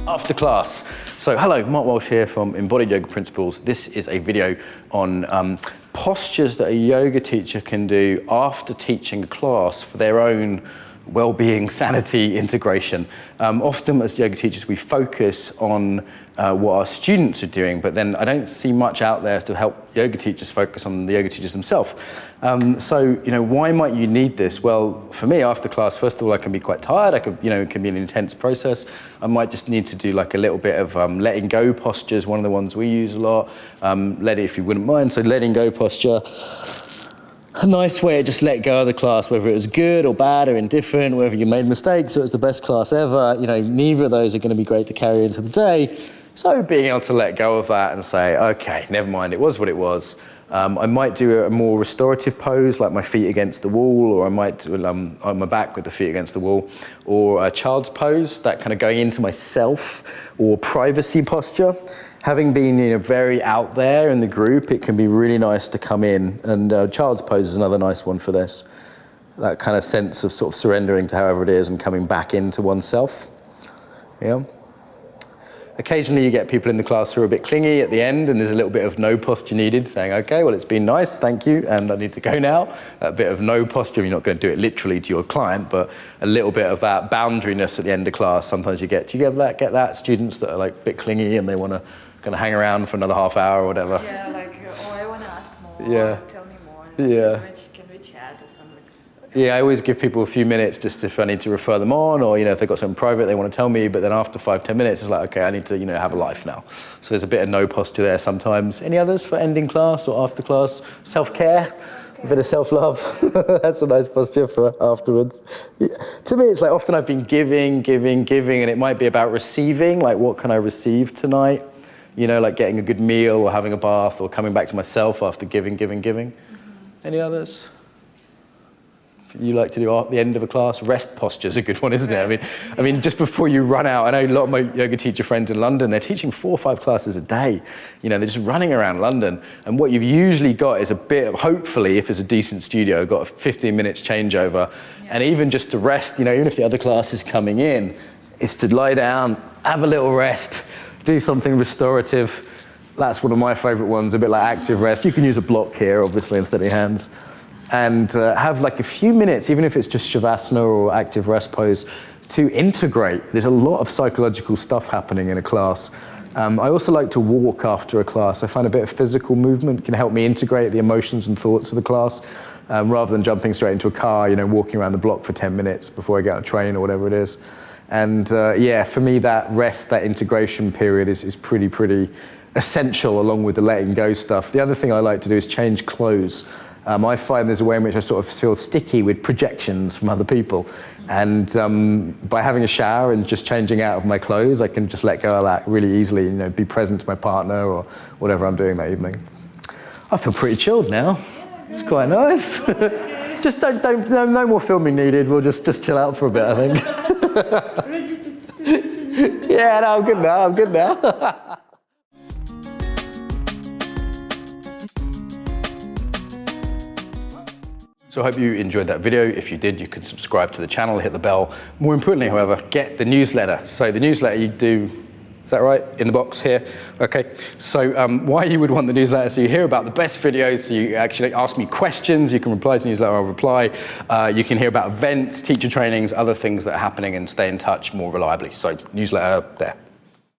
After class. So hello, Mark Walsh here from Embodied Yoga Principles. This is a video on postures that a yoga teacher can do after teaching a class for their own well-being, sanity, integration. Often as yoga teachers we focus on what our students are doing, but then I don't see much out there to help yoga teachers focus on the yoga teachers themselves. So, why might you need this? Well, for me, after class, first of all, I can be quite tired. It can be an intense process. I might just need to do like a little bit of letting go postures, one of the ones we use a lot. If you wouldn't mind, so letting go posture. A nice way to just let go of the class, whether it was good or bad or indifferent, whether you made mistakes or it was the best class ever, neither of those are going to be great to carry into the day. So being able to let go of that and say, okay, never mind, it was what it was. I might do a more restorative pose, like my feet against the wall, or I might do on my back with the feet against the wall, or a child's pose, that kind of going into myself, or privacy posture. Having been very out there in the group, it can be really nice to come in, and child's pose is another nice one for this. That kind of sense of sort of surrendering to however it is and coming back into oneself. Yeah. Occasionally you get people in the class who are a bit clingy at the end, and there's a little bit of no posture needed, saying, okay, well, it's been nice, thank you, and I need to go now. A bit of no posture, you're not going to do it literally to your client, but a little bit of that boundaryness at the end of class. Sometimes you get, do you get that? Students that are like a bit clingy and they want to kind of hang around for another half hour or whatever. Yeah, like, oh, I want to ask more, yeah. Tell me more. Yeah. Can we chat or something? Yeah, I always give people a few minutes just if I need to refer them on, or if they've got something private they want to tell me, but then after 5-10 minutes it's like, okay, I need to have a life now. So there's a bit of no posture there sometimes. Any others for ending class or after class? Self-care, a bit of self-love. That's a nice posture for afterwards. Yeah. To me it's like often I've been giving, and it might be about receiving, like what can I receive tonight? Like getting a good meal or having a bath or coming back to myself after giving. Mm-hmm. Any others? You like to do at the end of a class? Rest posture is a good one, isn't it? I mean, just before you run out, I know a lot of my yoga teacher friends in London, they're teaching 4 or 5 classes a day. They're just running around London. And what you've usually got is a bit of, hopefully, if it's a decent studio, got a 15 minutes changeover. Yeah. And even just to rest, even if the other class is coming in, is to lie down, have a little rest, do something restorative. That's one of my favorite ones, a bit like active rest. You can use a block here, obviously, instead of hands. And have like a few minutes, even if it's just Shavasana or active rest pose, to integrate. There's a lot of psychological stuff happening in a class. I also like to walk after a class. I find a bit of physical movement can help me integrate the emotions and thoughts of the class, rather than jumping straight into a car, walking around the block for 10 minutes before I get on a train or whatever it is. And yeah, for me that rest, that integration period is pretty essential, along with the letting go stuff. The other thing I like to do is change clothes. I find there's a way in which I sort of feel sticky with projections from other people. And by having a shower and just changing out of my clothes, I can just let go of that really easily, be present to my partner or whatever I'm doing that evening. I feel pretty chilled now. It's quite nice. Just no more filming needed. We'll just chill out for a bit, I think. Yeah, no, I'm good now. So I hope you enjoyed that video. If you did, you can subscribe to the channel, hit the bell. More importantly, however, get the newsletter. So the newsletter you do, is that right? In the box here? Okay. So why you would want the newsletter, so you hear about the best videos, so you actually ask me questions, you can reply to the newsletter, I'll reply. You can hear about events, teacher trainings, other things that are happening, and stay in touch more reliably. So newsletter there.